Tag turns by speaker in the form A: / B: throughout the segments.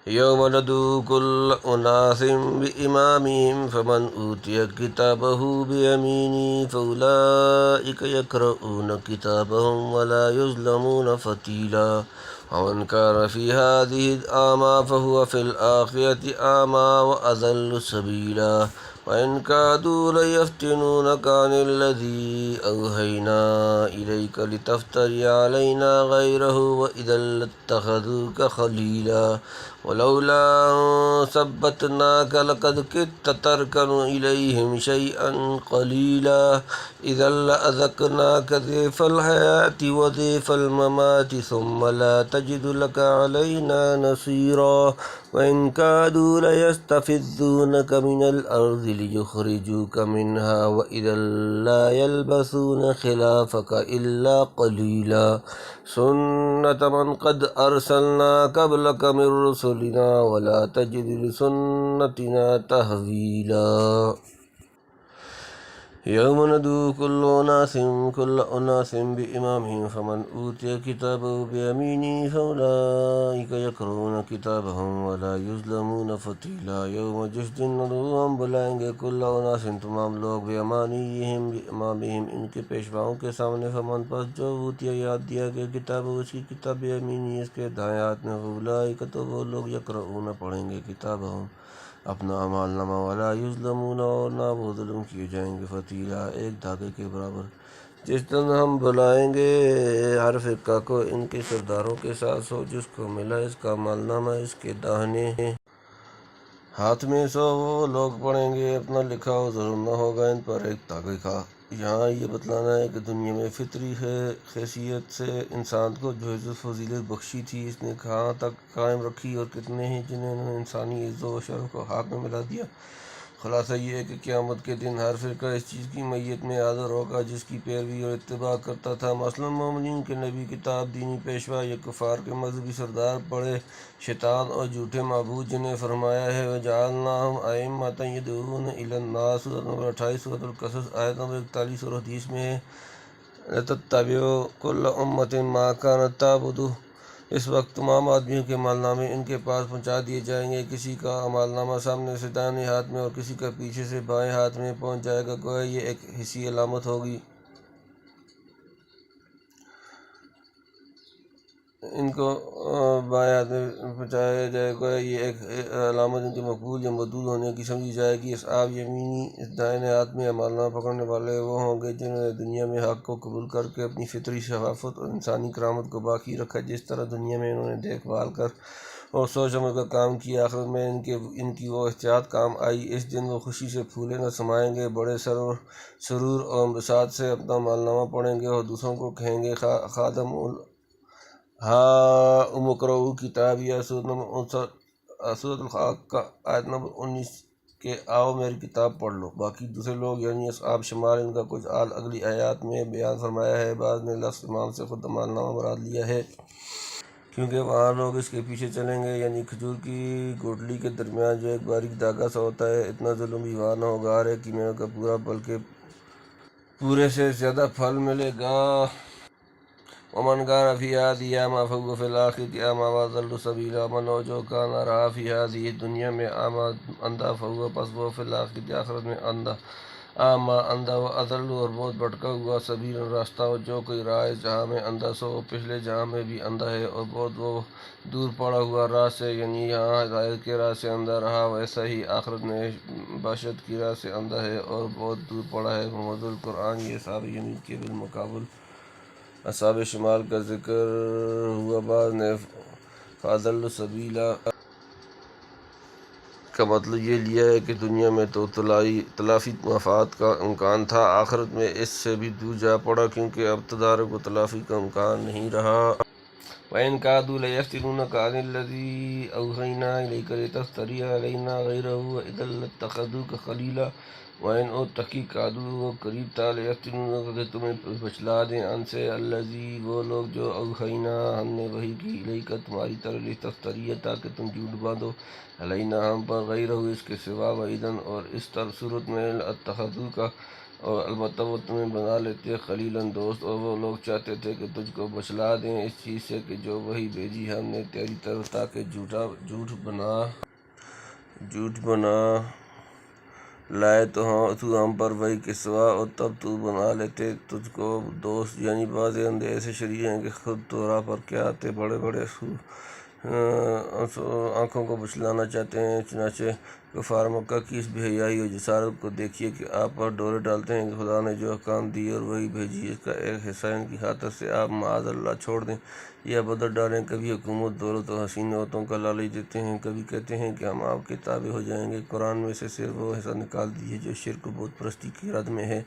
A: یوم ندعو کل اناس بإمامہم فمن اوتی کتابہ بیمینہ فاولئک یقرؤون کتابہم ولا یظلمون فتیلا ومن کان فی ہذہ اعمی فہو فی الآخرۃ اعمی واضل سبیلا وإن كادوا ليفتنونك عن الذي أوحينا إليك لتفتري علينا غيره وإذا لاتخذوك خليلا ولولا أن ثبتناك لقد كدت تركن إليهم شيئا قليلا إذا لأذقناك ضيف الحياة وضيف الممات ثم لا تجد لك علينا نصيرا وإن كادوا ليستفزونك من الأرض ليخرجوك منها وإذا لا يلبثون خلافك إلا قليلا سنة من قد أرسلنا قبلك من رسلنا ولا تجد لسنتنا تحويلا یوم ندعو کل اناس بإمامہم فمن اوتی کتابہ بیمینہ فاولئک یقرؤون کتابہم ولا یظلمون فتیلا یوم جس دن ندعو ہم بلائیں گے کل اناس تمام لوگ بیمانیہم بإمامہم ان کے پیشواؤں کے سامنے فمن پس جو اوتی یاد دیا گیا کتابہ اس کی کتاب بیمینہ اس کے دائیں ہاتھ میں فاولئک تو وہ لوگ یقرؤون پڑھیں گے کتابہم اپنا اعمال نامہ ولا یظلمون اور نہ وہ ظلم کیے جائیں گے فتیلا ایک دھاگے کے برابر جس دن ہم بلائیں گے ہر فرقہ کو ان کے سرداروں کے ساتھ سو جس کو ملا اس کا اعمال نامہ اس کے داہنے ہاتھ میں سو وہ لوگ پڑھیں گے اپنا لکھا ہو ظلم نہ ہوگا ان پر ایک دھاگے کا یہاں یہ بتلانا ہے کہ دنیا میں فطری حیثیت سے انسان کو جو عزت فضیلت بخشی تھی اس نے کہاں تک قائم رکھی اور کتنے ہیں جنہوں نے انسانی عزت و شرف کو ہاتھ میں ملا دیا۔ خلاصہ یہ ہے کہ قیامت کے دن ہر فرقہ اس چیز کی میت میں حاضر ہوگا جس کی پیروی اور اتباع کرتا تھا، مثلا مومنین کے نبی، کتاب، دینی پیشوا، یا کفار کے مذہبی سردار، بڑے شیطان اور جھوٹے معبود جنہیں فرمایا ہے وَجَعَلْنَاهُمْ أَئِمَّةً يَدْعُونَ إِلَى النَّارِ سورۃ نمبر 28 سورۃ القصص آیت نمبر 41 اور حدیث میں ہے لَتَتَّبِعُوا كُلَّ أُمَّةٍ مَا كَانَتْ تَعْبُدُ۔ اس وقت تمام آدمیوں کے اعمال نامے ان کے پاس پہنچا دیے جائیں گے، کسی کا اعمال نامہ سامنے سے دائیں ہاتھ میں اور کسی کا پیچھے سے بائیں ہاتھ میں پہنچ جائے گا، گویا یہ ایک حسی علامت ہوگی۔ ان کو بائیں ہاتھ میں پہنچایا جائے گا، یہ ایک علامت ان کے مقبول یا مردود ہونے کی سمجھی جائے گی۔ اصحاب یمینی، اس دائیں ہاتھ میں اعمال نامہ پکڑنے والے وہ ہوں گے جنہوں نے دنیا میں حق کو قبول کر کے اپنی فطری شفافت اور انسانی کرامت کو باقی رکھا، جس طرح دنیا میں انہوں نے دیکھ بھال کر اور سوچ سمجھ کر کام کیا، آخرت میں ان کی وہ احتیاط کام آئی۔ اس دن وہ خوشی سے پھولے نہ سمائیں گے، بڑے سرور اور انبساط سے اپنا اعمال نامہ پڑھیں گے اور دوسروں کو کہیں گے خادم ہاؤم اقرؤوا کتابیہ سورۃ الحاقہ آیت نمبر 19 کہ آؤ میری کتاب پڑھ لو۔ باقی دوسرے لوگ یعنی اصحاب شمال، ان کا کچھ حال اگلی آیات میں بیان فرمایا ہے۔ بعض نے لفظ امام سے خود اعمال نامہ مراد لیا ہے کیونکہ وہاں لوگ اس کے پیچھے چلیں گے، یعنی کھجور کی گوٹلی کے درمیان جو ایک باریک دھاگا سا ہوتا ہے۔ اتنا ظلم بھی وہاں نہ ہوگا، ہر ایک کی محنت کا پورا بلکہ پورے سے زیادہ پھل ملے گا۔ ومن کان فی ہذہ اعمی فہو فی الآخرۃ اعمی واضل سبیلا، من ہو جو کانا رہا فی ہذہ دنیا میں اعمی اندھا فہو پس وہ فی الآخرۃ آخرت میں اندھا اعمی اندھا واضل اور بہت بھٹکا ہوا سبیلا راستہ، اور جو کوئی راہ اس جہاں میں اندھا سو وہ پچھلے جہاں میں بھی اندھا ہے اور بہت وہ دور پڑا ہوا راہ سے، یعنی یہاں ہدایت کے راہ سے اندھا رہا ویسا ہی آخرت میں بشارت کی راہ سے اندھا ہے اور بہت دور پڑا ہے۔ محمد القرآن۔ یہ اصحاب یمین کے بالمقابل اصحاب شمال کا ذکر ہوا۔ بعض نے فاضل سبیلا کا مطلب یہ لیا ہے کہ دنیا میں تو تلافی مفاد کا امکان تھا، آخرت میں اس سے بھی دور جا پڑا کیونکہ اب تدارک و تلافی کا امکان نہیں رہا۔ وَإِن كَادُوا لَيَفْتِنُونَكَ عَنِ الَّذِي أَوْحَيْنَا إِلَيْكَ لِتَفْتَرِيَ عَلَيْنَا غَيْرَهُ وَإِذًا لَاتَّخَذُوكَ خَلِيلًا وَإِنْ اور تحقیق کادوا وہ قریب تھا لَيَفْتِنُونَكَ کہ تمہیں بچلا دیں ان سے الَّذِي وہ لوگ جو أَوْحَيْنَا ہم نے وحی کی إِلَيْكَ تمہاری طرف لِتَفْتَرِيَ تاکہ تم جھوٹ باندھو عَلَيْنَا ہم پر غَيْرَهُ اس کے سوا وَإِذًا اور اس صورت میں لَاتَّخَذُوكَ اور البتہ وہ تمہیں بنا لیتے خلیلاً دوست، اور وہ لوگ چاہتے تھے کہ تجھ کو بچلا دیں اس چیز سے کہ جو وہی بھیجی ہم نے تیری طرف، تاکہ جھوٹ بنا لائے تو ہم پر وہی کے سوا، اور تب تو بنا لیتے تجھ کو دوست۔ یعنی بعض اندھے ایسے شریر ہیں کہ خود تو راہ پر کیا آتے، بڑے بڑے آنکھوں کو بچلانا چاہتے ہیں۔ چنانچہ کفار مکہ کی اس بے حیائی اور جسارت کو دیکھیے کہ آپ پر ڈورے ڈالتے ہیں کہ خدا نے جو احکام دیے اور وہی بھیجی، اس کا ایک حصہ ان کی خاطر سے آپ معاذ اللہ چھوڑ دیں یا بدل ڈالیں۔ کبھی حکومت، دولت اور حسین عورتوں کا لالچ دیتے ہیں، کبھی کہتے ہیں کہ ہم آپ کے تابع ہو جائیں گے۔ قرآن میں سے صرف وہ حصہ نکال دیجیے جو شرک و بت پرستی کی رد میں ہے۔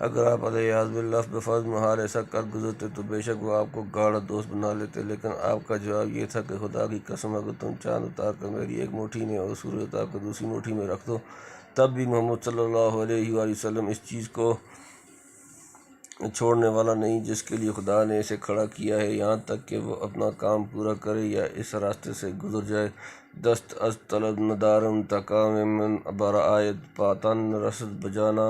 A: اگر آپ علیہ باللہ بفرض محال ایسا کر گزرتے تو بے شک وہ آپ کو گاڑھا دوست بنا لیتے، لیکن آپ کا جواب یہ تھا کہ خدا کی قسم اگر تم چاند اتار کر میری ایک مٹھی میں اور سورج اتار کر دوسری مٹھی میں رکھ دو، تب بھی محمد صلی اللہ علیہ وآلہ وسلم اس چیز کو چھوڑنے والا نہیں جس کے لیے خدا نے اسے کھڑا کیا ہے، یہاں تک کہ وہ اپنا کام پورا کرے یا اس راستے سے گزر جائے۔ دست از طلب ندارم تکام من برآید، پاتن رسد بجانا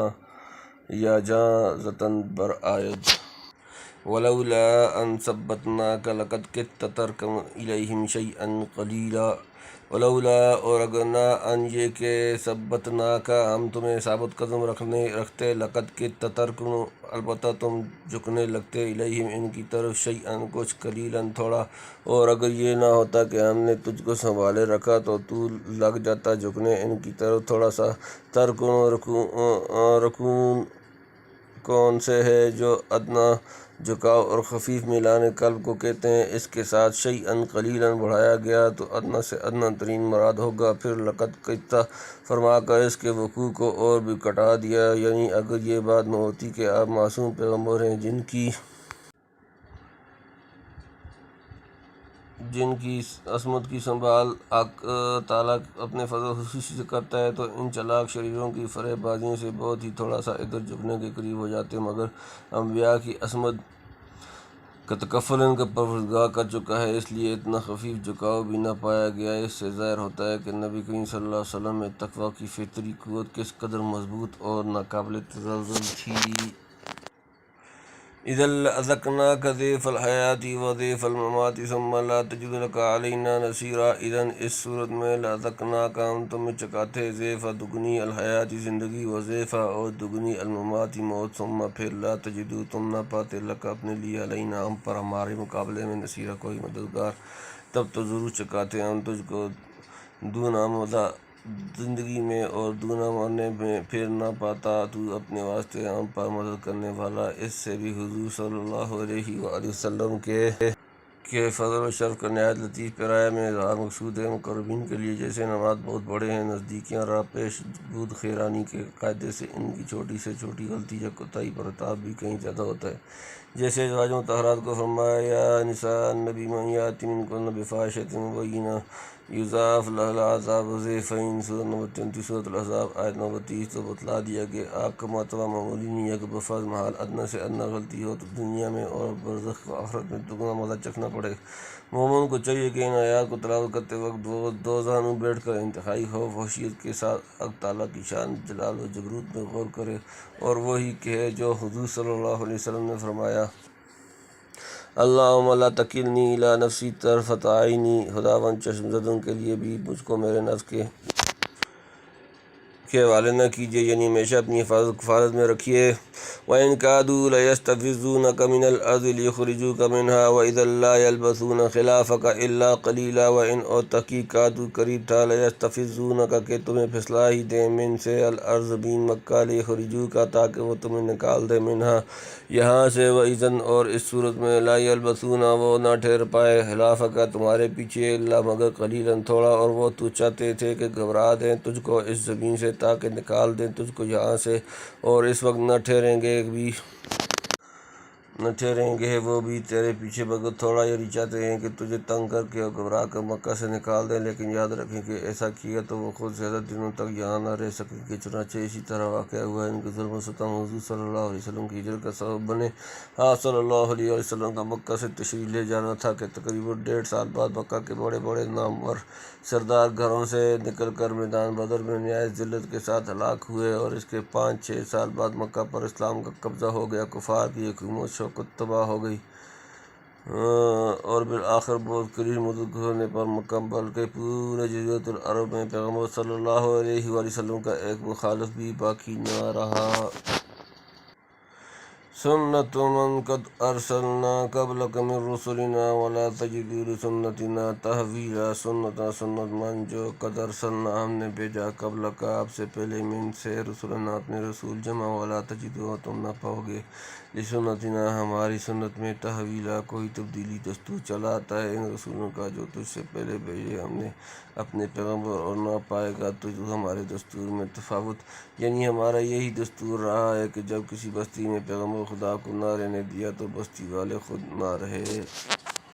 A: یا جاں زتن برآید۔ ولولا ان ثبتناک لقد کدت ترکن الیہم شیئا قلیلا۔ ولولا، اور اگر نہ، ان یہ کہ ثبتناک، ہم تمہیں ثابت قدم رکھتے، لقد کدت ترکن، البتہ تم جھکنے لگتے، الیہم ان کی طرف، شیئا کچھ، قلیلا تھوڑا، اور اگر یہ نہ ہوتا کہ ہم نے تجھ کو سنبھالے رکھا تو تو لگ جاتا جھکنے ان کی طرف تھوڑا سا۔ ترکن رکون کون سے ہے جو ادنا جھکاؤ اور خفیف میلان قلب کو کہتے ہیں، اس کے ساتھ شیئاً قلیلاً بڑھایا گیا تو ادنا سے ادنا ترین مراد ہوگا۔ پھر لقد کدت فرما کر اس کے وقوع کو اور بھی کٹا دیا، یعنی اگر یہ بات نہ ہوتی کہ آپ معصوم پیغمبر ہیں جن کی عصمت کی سنبھال حق تعالیٰ اپنے فضل خصوصی سے کرتا ہے، تو ان چلاک شریروں کی فریب بازیوں سے بہت ہی تھوڑا سا ادھر جھکنے کے قریب ہو جاتے، مگر انبیاء کی عصمت کا تکفل ان کا پروردگار کر چکا ہے، اس لیے اتنا خفیف جھکاؤ بھی نہ پایا گیا۔ اس سے ظاہر ہوتا ہے کہ نبی کریم صلی اللہ علیہ وسلم میں تقویٰ کی فطری قوت کس قدر مضبوط اور ناقابل تزلزل تھی۔ اذا لأذقناک ضیف الحیات وضیف الممات ثم لا تجد لک علینا نصیرا۔ اذا، اس صورت میں، لأذقناک، ہم تمہیں چکھاتے، ضیف دگنی الحیات زندگی، وضیف اور دگنی الممات موت، ثم پھر لا تجد تم نہ پاتے، لک اپنے لیے، علینا ہم پر، ہمارے مقابلے میں، نصیرا کوئی مددگار۔ تب تو ضرور چکھاتے ہم تجھ کو دونا مدہ زندگی میں اور دونا مرنے میں، پھر نہ پاتا تو اپنے واسطے ہم پر مدد کرنے والا۔ اس سے بھی حضور صلی اللہ علیہ وآلہ وسلم کے فضل و شرف کا نہایت لطیف پیرایہ میں اظہار مقصود ہے۔ مقربین کے لیے جیسے انعامات بہت بڑے ہیں، نزدیکیاں راہ پیش بود خیرانی کے قاعدے سے ان کی چھوٹی سے چھوٹی غلطی یا کوتاہی پر عتاب بھی کہیں زیادہ ہوتا ہے۔ جیسے ازواج مطہرات کو فرمایا، یا نساء النبی من یأت منکن بفاحشۃ مبینہ یضاعف لها العذاب ضعفین، سورۃ نمبر 33 سورۃ الاحزاب آیت نمبر 30۔ تو بتلا دیا کہ آپ کا مرتبہ معمولی نہیں ہے کہ بفرض محال ادنیٰ سے ادنیٰ غلطی ہو تو دنیا میں اور برزخ و آخرت میں دگنا مزہ چکھنا پڑے۔ مومن کو چاہیے کہ ان آیات کو تلاوت کرتے وقت وہ دوزانوں میں بیٹھ کر انتہائی خوف و خشیت کے ساتھ حق تعالیٰ کی شان جلال و جبروت میں غور کرے، اور وہی کہے جو حضور صلی اللہ علیہ وسلم نے فرمایا، اللہم لا تکلنی الی نفسی طرفۃ عین۔ خداوند چشم زدوں کے لیے بھی مجھ کو میرے نفس کے حوالے نہ کیجیے، یعنی ہمیشہ اپنی حفاظت میں رکھیے۔ وَإِن كَادُوا لَيَسْتَفِزُّونَكَ مِنَ الْأَرْضِ لِيُخْرِجُوكَ مِنْهَا وَإِذًا لَّا يَلْبَثُونَ خِلَافَكَ إِلَّا قَلِيلًا۔ وَإِن، اور تحقیق، کادو قریب تھا، لَيَسْتَفِزُّونَكَ کہ تمہیں پھسلا ہی دیں، من سے، الارض زمین، مکہ، لِيُخْرِجُوكَ تاکہ وہ تمہیں نکال دیں، منہا یہاں سے، وَإِذًا، اور اس صورت میں، لَا يَلْبَثُونَ وہ نہ ٹھہر پائے، خِلَافَكَ تمہارے پیچھے، إِلَّا مگر قَلِيلًا تھوڑا، اور وہ تو چاہتے تھے کہ گھبرا دیں تجھ کو اس زمین سے تاکہ نکال دیں تجھ کو یہاں سے، اور اس وقت نہ ٹھہریں گے بھی۔ نہ ٹھہریں گے وہ بھی تیرے پیچھے مگر تھوڑا، یعنی چاہتے ہیں کہ تجھے تنگ کر کے اور گھبرا کر مکہ سے نکال دیں، لیکن یاد رکھیں کہ ایسا کیا تو وہ خود زیادہ دنوں تک یہاں نہ رہ سکیں گے۔ چنانچہ اسی طرح واقعہ ہوا، ان کے ظلم و ستم حضور صلی اللہ علیہ وسلم کی ہجرت کا سبب بنے۔ آپ صلی اللہ علیہ وسلم کا مکہ سے تشریف لے جانا تھا کہ تقریباً 1.5 سال بعد مکہ کے بڑے بڑے نامور سردار گھروں سے نکل کر میدان بدر میں نہایت ذلت کے ساتھ ہلاک ہوئے، اور اس کے 5-6 سال بعد مکہ پر اسلام کا قبضہ ہو گیا، کفار کی حکومت شوکت تباہ ہو گئی، اور بالآخر بہت قریب مدت گزرنے پر مکہ بلکہ پورے جزیرۃ العرب میں پیغمبر صلی اللہ علیہ وآلہ وسلم کا ایک مخالف بھی باقی نہ رہا۔ سنت من قد ارسلنا قبلک من رسلنا ولا تجد لسنتنا تحویلا۔ سنت من جو قد ارسلنا ہم نے بھیجا قبلک آپ سے پہلے، من سے رسولنا اپنے رسول، جمع ولا تجد تم نہ پاؤ گے لسنتنا ہماری سنت میں تحویلا کوئی تبدیلی۔ دستور چلا آتا ہے ان رسولوں کا جو تجھ سے پہلے بھیجے ہم نے اپنے پیغمبر، اور نہ پائے گا تجھ ہمارے دستور میں تفاوت، یعنی ہمارا یہی دستور رہا ہے کہ جب کسی بستی میں پیغمبر خدا کو نہ رہنے دیا تو بستی والے خود نہ رہے۔